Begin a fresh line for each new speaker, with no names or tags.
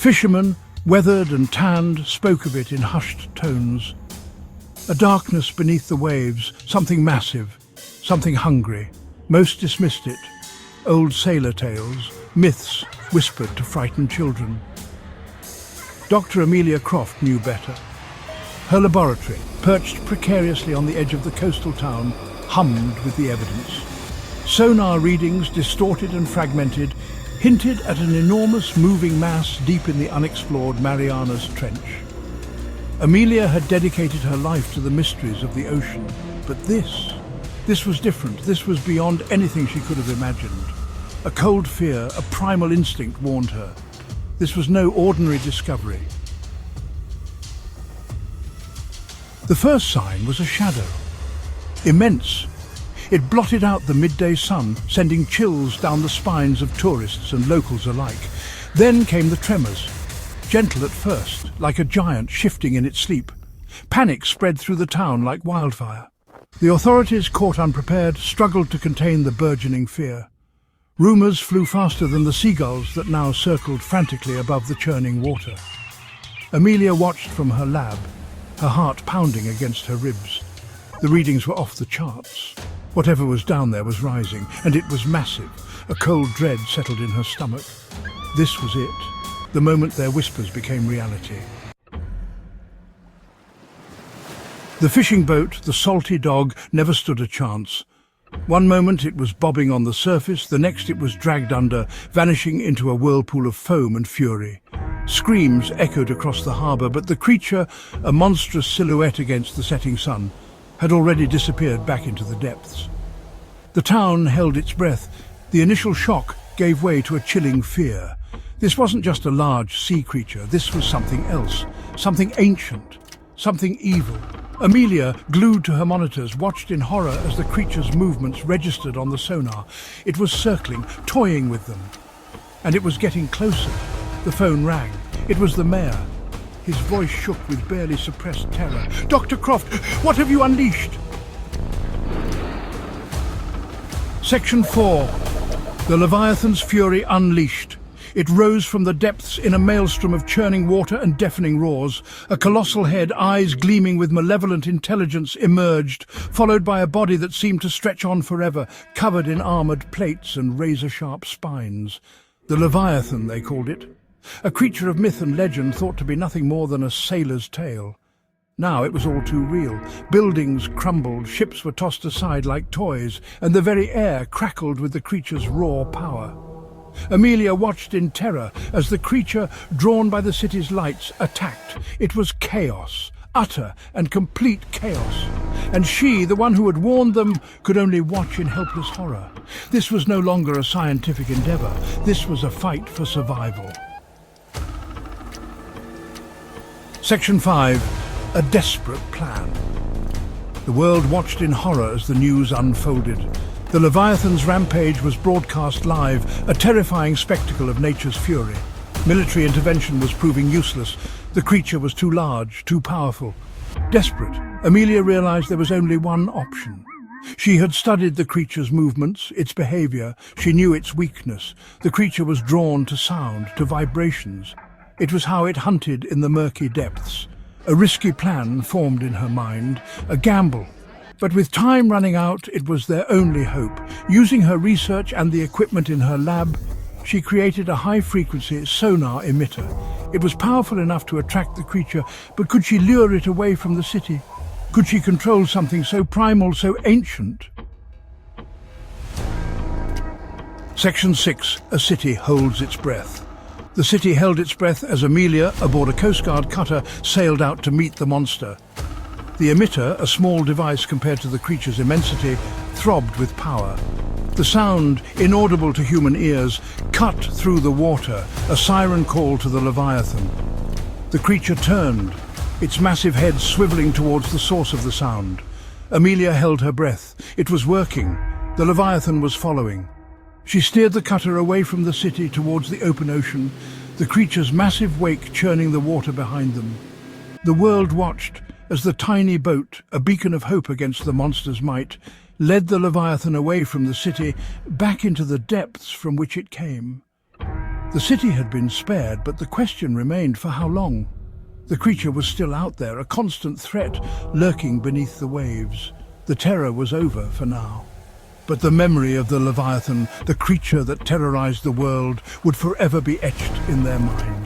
Fishermen, weathered and tanned, spoke of it in hushed tones. A darkness beneath the waves, something massive, something hungry. Most dismissed it. Old sailor tales, myths whispered to frightened children. Dr. Amelia Croft knew better. Her laboratory, perched precariously on the edge of the coastal town, hummed with the evidence. Sonar readings, distorted and fragmented, hinted at an enormous moving mass deep in the unexplored Marianas Trench. Amelia had dedicated her life to the mysteries of the ocean, but this was different. This was beyond anything she could have imagined. A cold fear, a primal instinct warned her. This was no ordinary discovery. The first sign was a shadow. Immense. It blotted out the midday sun, sending chills down the spines of tourists and locals alike. Then came the tremors. Gentle at first, like a giant shifting in its sleep. Panic spread through the town like wildfire. The authorities, caught unprepared, struggled to contain the burgeoning fear. Rumours flew faster than the seagulls that now circled frantically above the churning water. Amelia watched from her lab, her heart pounding against her ribs. The readings were off the charts. Whatever was down there was rising, and it was massive. A cold dread settled in her stomach. This was it, the moment their whispers became reality. The fishing boat, the salty dog, never stood a chance. One moment it was bobbing on the surface, the next it was dragged under, vanishing into a whirlpool of foam and fury. Screams echoed across the harbour, but the creature, a monstrous silhouette against the setting sun, had already disappeared back into the depths. The town held its breath. The initial shock gave way to a chilling fear. This wasn't just a large sea creature, this was something else, something ancient, something evil. Amelia, glued to her monitors, watched in horror as the creature's movements registered on the sonar. It was circling, toying with them. And it was getting closer. The phone rang. It was the mayor. His voice shook with barely suppressed terror. "Dr. Croft, what have you unleashed?" Section 4. The Leviathan's fury unleashed. It rose from the depths in a maelstrom of churning water and deafening roars. A colossal head, eyes gleaming with malevolent intelligence, emerged, followed by a body that seemed to stretch on forever, covered in armoured plates and razor-sharp spines. The Leviathan, they called it. A creature of myth and legend thought to be nothing more than a sailor's tale. Now it was all too real. Buildings crumbled, ships were tossed aside like toys, and the very air crackled with the creature's raw power. Amelia watched in terror as the creature, drawn by the city's lights, attacked. It was chaos, utter and complete chaos. And she, the one who had warned them, could only watch in helpless horror. This was no longer a scientific endeavour. This was a fight for survival. Section 5. A desperate plan. The world watched in horror as the news unfolded. The Leviathan's rampage was broadcast live, a terrifying spectacle of nature's fury. Military intervention was proving useless. The creature was too large, too powerful. Desperate, Amelia realized there was only one option. She had studied the creature's movements, its behavior. She knew its weakness. The creature was drawn to sound, to vibrations. It was how it hunted in the murky depths. A risky plan formed in her mind, a gamble. But with time running out, it was their only hope. Using her research and the equipment in her lab, she created a high-frequency sonar emitter. It was powerful enough to attract the creature, but could she lure it away from the city? Could she control something so primal, so ancient? Section 6. A city holds its breath. The city held its breath as Amelia, aboard a Coast Guard cutter, sailed out to meet the monster. The emitter, a small device compared to the creature's immensity, throbbed with power. The sound, inaudible to human ears, cut through the water, a siren call to the Leviathan. The creature turned, its massive head swiveling towards the source of the sound. Amelia held her breath. It was working. The Leviathan was following. She steered the cutter away from the city towards the open ocean, the creature's massive wake churning the water behind them. The world watched as the tiny boat, a beacon of hope against the monster's might, led the Leviathan away from the city, back into the depths from which it came. The city had been spared, but the question remained for how long. The creature was still out there, a constant threat lurking beneath the waves. The terror was over for now. But the memory of the Leviathan, the creature that terrorized the world, would forever be etched in their minds.